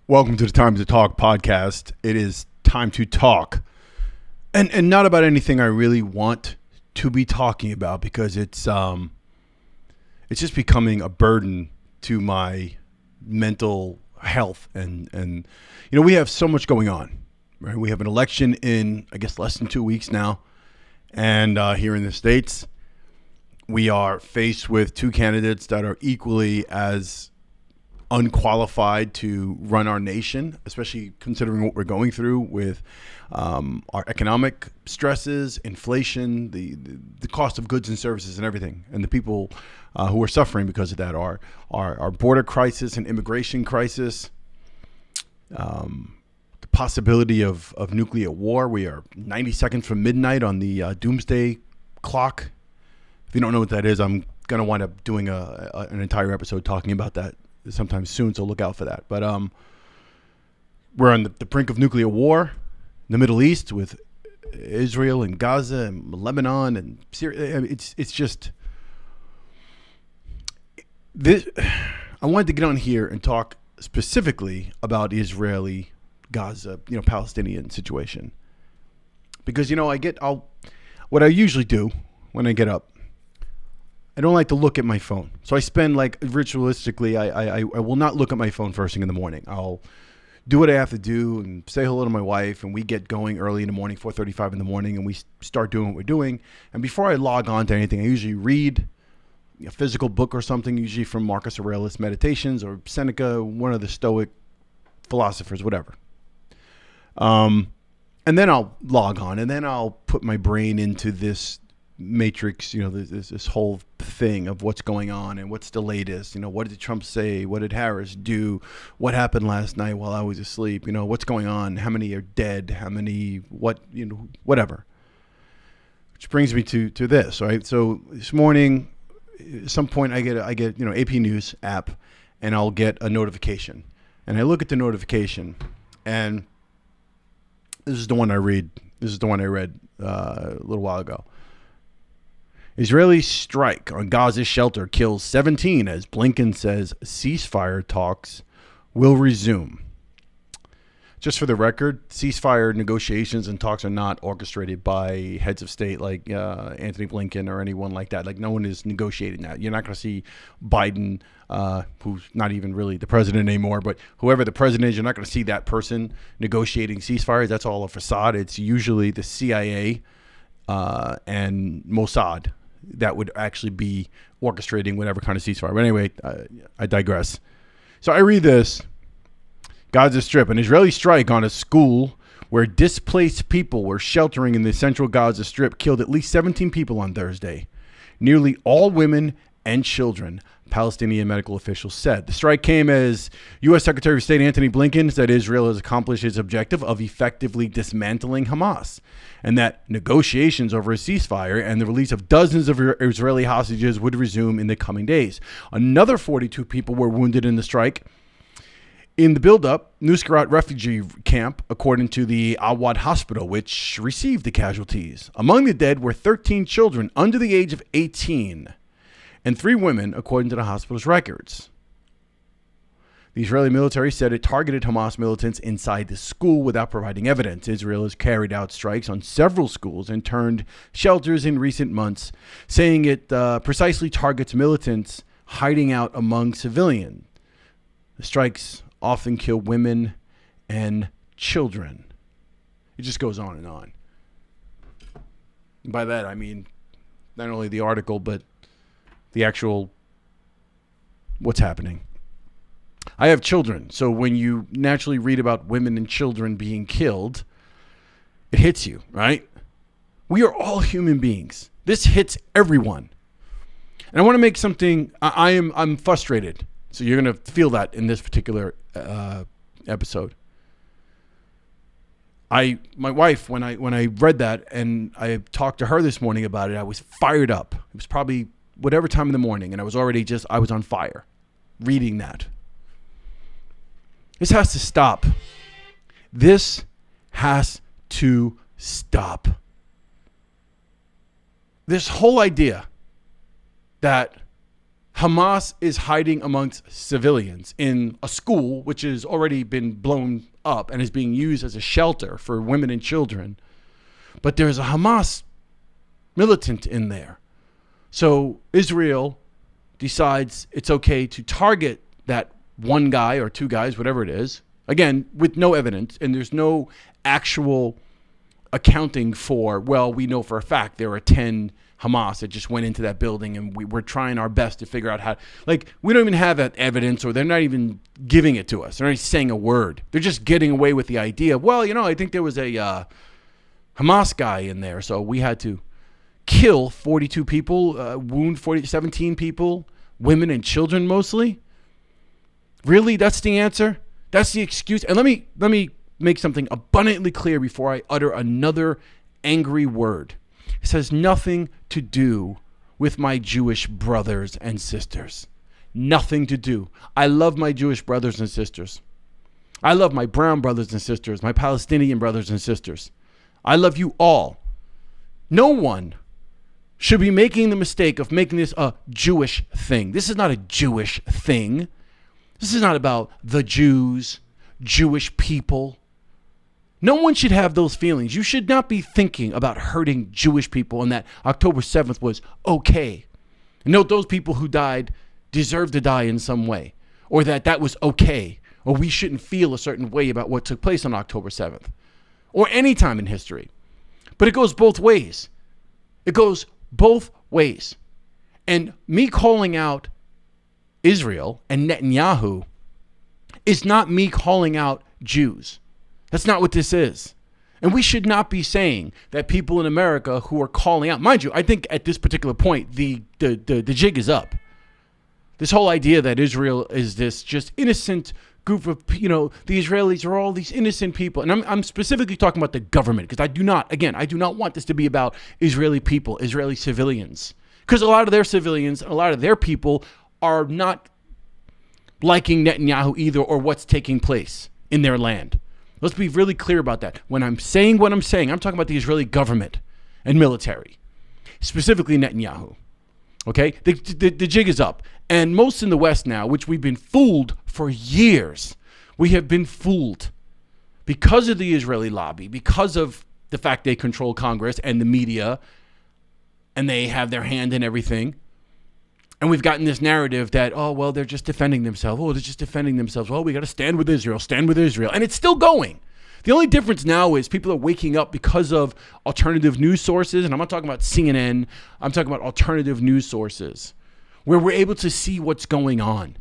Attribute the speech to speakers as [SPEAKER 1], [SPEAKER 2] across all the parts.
[SPEAKER 1] Welcome to the Time to Talk podcast. It is time to talk. And not about anything I really want to be talking about because it's just becoming a burden to my mental health and we have so much going on, right? We have an election in, I guess, less than 2 weeks now. And here in the States, we are faced with two candidates that are equally as unqualified to run our nation, especially considering what we're going through with our economic stresses, inflation, the cost of goods and services and everything. And the people who are suffering because of that are our border crisis and immigration crisis, the possibility of nuclear war. We are 90 seconds from midnight on the doomsday clock. If you don't know what that is, I'm going to wind up doing an entire episode talking about that sometime soon, so look out for that. But we're on the brink of nuclear war in the Middle East with Israel and Gaza and Lebanon and Syria. It's just this. I wanted to get on here and talk specifically about the Israeli Gaza, Palestinian situation, because what I usually do when I get up, I don't like to look at my phone. So I spend ritualistically, I will not look at my phone first thing in the morning. I'll do what I have to do and say hello to my wife, and we get going early in the morning, 4:35 in the morning, and we start doing what we're doing. And before I log on to anything, I usually read a physical book or something, usually from Marcus Aurelius Meditations or Seneca, one of the Stoic philosophers, whatever. And then I'll log on, and then I'll put my brain into this matrix, this whole thing of what's going on and what's the latest. What did Trump say? What did Harris do? What happened last night while I was asleep? What's going on? How many are dead? How many? Whatever. Which brings me to this, right? So this morning, at some point, I get AP News app, and I'll get a notification, and I look at the notification, and this is the one I read. This is the one I read a little while ago. Israeli strike on Gaza shelter kills 17 as Blinken says ceasefire talks will resume. Just for the record, ceasefire negotiations and talks are not orchestrated by heads of state like Anthony Blinken or anyone like that. Like, no one is negotiating that. You're not going to see Biden, who's not even really the president anymore, but whoever the president is, you're not going to see that person negotiating ceasefires. That's all a facade. It's usually the CIA and Mossad that would actually be orchestrating whatever kind of ceasefire. But anyway, I digress. So I read this. Gaza Strip, an Israeli strike on a school where displaced people were sheltering in the central Gaza Strip killed at least 17 people on Thursday. Nearly all women and children, Palestinian medical officials said. The strike came as U.S. Secretary of State Anthony Blinken said Israel has accomplished its objective of effectively dismantling Hamas, and that negotiations over a ceasefire and the release of dozens of Israeli hostages would resume in the coming days. Another 42 people were wounded in the strike. In the buildup, Nuseirat refugee camp, according to the Awad Hospital, which received the casualties. Among the dead were 13 children under the age of 18 and 3 women, according to the hospital's records. The Israeli military said it targeted Hamas militants inside the school without providing evidence. Israel has carried out strikes on several schools and turned shelters in recent months, saying it precisely targets militants hiding out among civilians. The strikes often kill women and children. It just goes on and on. And by that, I mean not only the article, but the actual what's happening. I have children, so when you naturally read about women and children being killed, it hits you, right? We are all human beings. This hits everyone. And I want to make something, I'm frustrated. So you're going to feel that in this particular episode. My wife, when I read that and I talked to her this morning about it, I was fired up. It was probably whatever time in the morning, and I was on fire reading that. This has to stop. This has to stop. This whole idea that Hamas is hiding amongst civilians in a school which has already been blown up and is being used as a shelter for women and children. But there's a Hamas militant in there. So Israel decides it's okay to target that one guy or two guys, whatever it is, again, with no evidence, and there's no actual accounting for, well, we know for a fact there are 10 Hamas that just went into that building, and we're trying our best to figure out how, like, we don't even have that evidence, or they're not even giving it to us. They're not even saying a word. They're just getting away with the idea of, well, I think there was a Hamas guy in there, so we had to kill 42 people, wound 17 people, women and children mostly. Really? That's the answer? That's the excuse? And let me make something abundantly clear before I utter another angry word. It has nothing to do with my Jewish brothers and sisters. Nothing to do. I love my Jewish brothers and sisters. I love my brown brothers and sisters, my Palestinian brothers and sisters. I love you all. No one should be making the mistake of making this a Jewish thing. This is not a Jewish thing. This is not about the Jews, Jewish people. No one should have those feelings. You should not be thinking about hurting Jewish people and that October 7th was okay. Note those people who died deserve to die in some way, or that was okay, or we shouldn't feel a certain way about what took place on October 7th, or any time in history. But it goes both ways. It goes both ways. And me calling out Israel and Netanyahu is not me calling out Jews. That's not what this is. And we should not be saying that people in America who are calling out, mind you, I think at this particular point, the jig is up. This whole idea that Israel is this just innocent group of, the Israelis are all these innocent people. And I'm specifically talking about the government, because I do not want this to be about Israeli people, Israeli civilians. Because a lot of their civilians, a lot of their people are not liking Netanyahu either, or what's taking place in their land. Let's be really clear about that. When I'm saying what I'm saying, I'm talking about the Israeli government and military, specifically Netanyahu. Okay? The jig is up. And most in the West now, which we've been fooled for years, we have been fooled because of the Israeli lobby, because of the fact they control Congress and the media, and they have their hand in everything. And we've gotten this narrative that, oh, well, they're just defending themselves. Oh, they're just defending themselves. Well, we got to stand with Israel, stand with Israel. And it's still going. The only difference now is people are waking up because of alternative news sources. And I'm not talking about CNN. I'm talking about alternative news sources where we're able to see what's going on.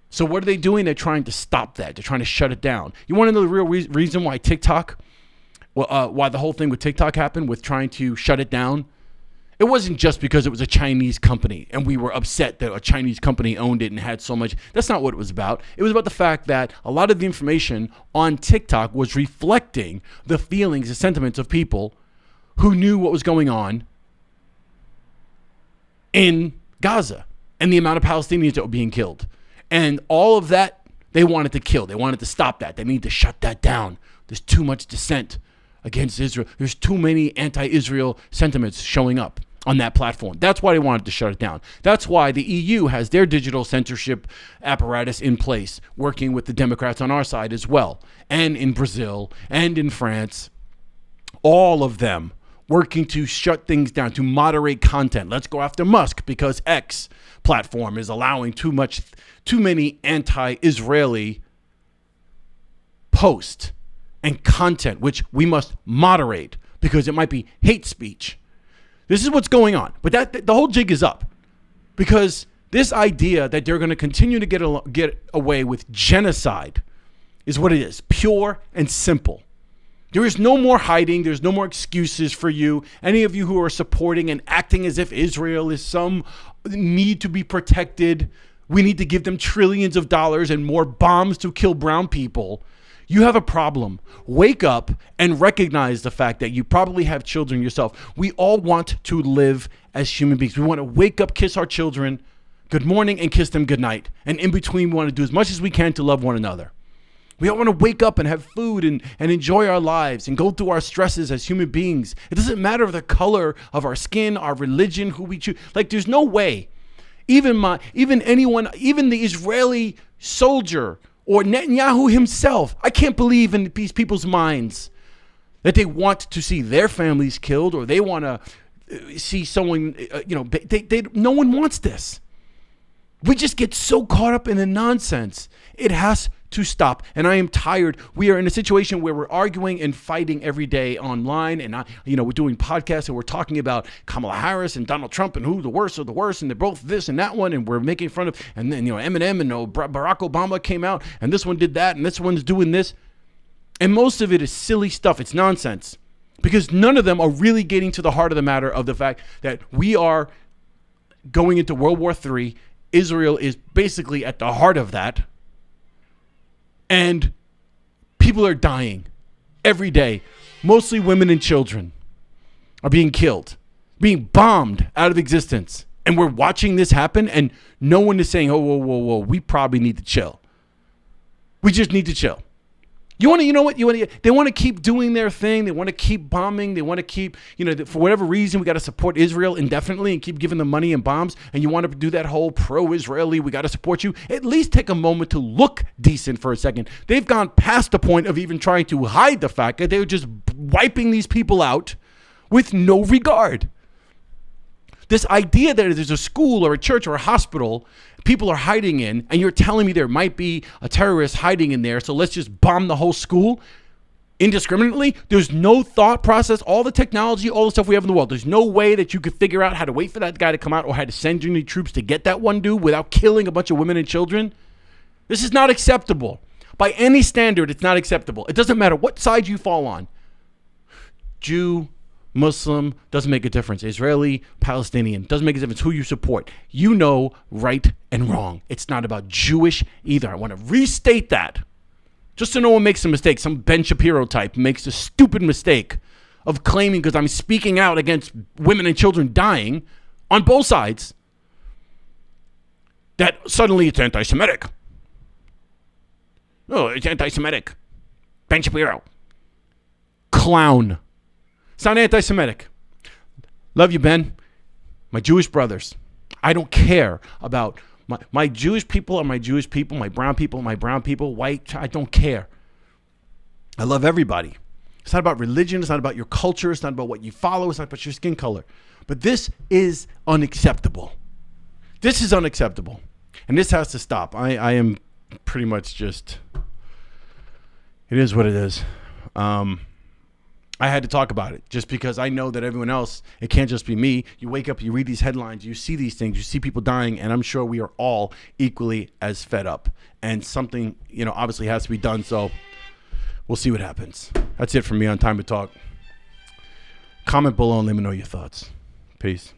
[SPEAKER 1] So what are they doing? They're trying to stop that. They're trying to shut it down. You want to know the real reason why TikTok, why the whole thing with TikTok happened with trying to shut it down? It wasn't just because it was a Chinese company and we were upset that a Chinese company owned it and had so much. That's not what it was about. It was about the fact that a lot of the information on TikTok was reflecting the feelings and sentiments of people who knew what was going on in Gaza and the amount of Palestinians that were being killed. And all of that, they wanted to kill. They wanted to stop that. They need to shut that down. There's too much dissent against Israel. There's too many anti-Israel sentiments showing up on that platform. That's why they wanted to shut it down. That's why the EU has their digital censorship apparatus in place, working with the Democrats on our side as well, and in Brazil, and in France. All of them working to shut things down, to moderate content. Let's go after Musk because X platform is allowing too many anti-Israeli posts and content, which we must moderate because it might be hate speech. This is what's going on. But the whole jig is up because this idea that they're going to continue to get away with genocide is what it is, pure and simple. There is no more hiding. There's no more excuses for you. Any of you who are supporting and acting as if Israel is some need to be protected. We need to give them trillions of dollars and more bombs to kill brown people. You have a problem. Wake up and recognize the fact that you probably have children yourself. We all want to live as human beings. We want to wake up, kiss our children good morning, and kiss them good night. And in between, we want to do as much as we can to love one another. We all want to wake up and have food and enjoy our lives and go through our stresses as human beings. It doesn't matter the color of our skin, our religion, who we choose. Like, there's no way. even anyone, even the Israeli soldier or Netanyahu himself, I can't believe in these people's minds that they want to see their families killed or they want to see someone, no one wants this. We just get so caught up in the nonsense. It has to stop. And I am tired. We are in a situation where we're arguing and fighting every day online. And, we're doing podcasts and we're talking about Kamala Harris and Donald Trump and who the worst of the worst. And they're both this and that one. And we're making fun of, and then, Eminem and Barack Obama came out and this one did that and this one's doing this. And most of it is silly stuff. It's nonsense because none of them are really getting to the heart of the matter of the fact that we are going into World War III. Israel is basically at the heart of that. And people are dying every day. Mostly women and children are being killed, being bombed out of existence. And we're watching this happen and no one is saying, oh, whoa, we probably need to chill. We just need to chill. They want to keep doing their thing. They want to keep bombing. They want to keep, for whatever reason, we got to support Israel indefinitely and keep giving them money and bombs. And you want to do that whole pro-Israeli, we got to support you. At least take a moment to look decent for a second. They've gone past the point of even trying to hide the fact that they were just wiping these people out with no regard. This idea that there's a school or a church or a hospital people are hiding in, and you're telling me there might be a terrorist hiding in there, so let's just bomb the whole school indiscriminately? There's no thought process, all the technology, all the stuff we have in the world. There's no way that you could figure out how to wait for that guy to come out or how to send any troops to get that one dude without killing a bunch of women and children. This is not acceptable. By any standard, it's not acceptable. It doesn't matter what side you fall on. Jew, Muslim, doesn't make a difference. Israeli, Palestinian, doesn't make a difference who you support. You know right and wrong. It's not about Jewish either. I want to restate that. Just so no one makes a mistake. Some Ben Shapiro type makes a stupid mistake of claiming because I'm speaking out against women and children dying on both sides that suddenly it's anti-Semitic. Oh, it's anti-Semitic. Ben Shapiro. Clown. It's not anti-Semitic. Love you, Ben. My Jewish brothers. I don't care about my Jewish people are my Jewish people, my brown people, white. I don't care. I love everybody. It's not about religion. It's not about your culture. It's not about what you follow. It's not about your skin color. But this is unacceptable. This is unacceptable. And this has to stop. I am pretty much just, it is what it is. I had to talk about it just because I know that everyone else, it can't just be me. You wake up, you read these headlines, you see these things, you see people dying, and I'm sure we are all equally as fed up. And something, obviously has to be done. So we'll see what happens. That's it from me on Time to Talk. Comment below and let me know your thoughts. Peace.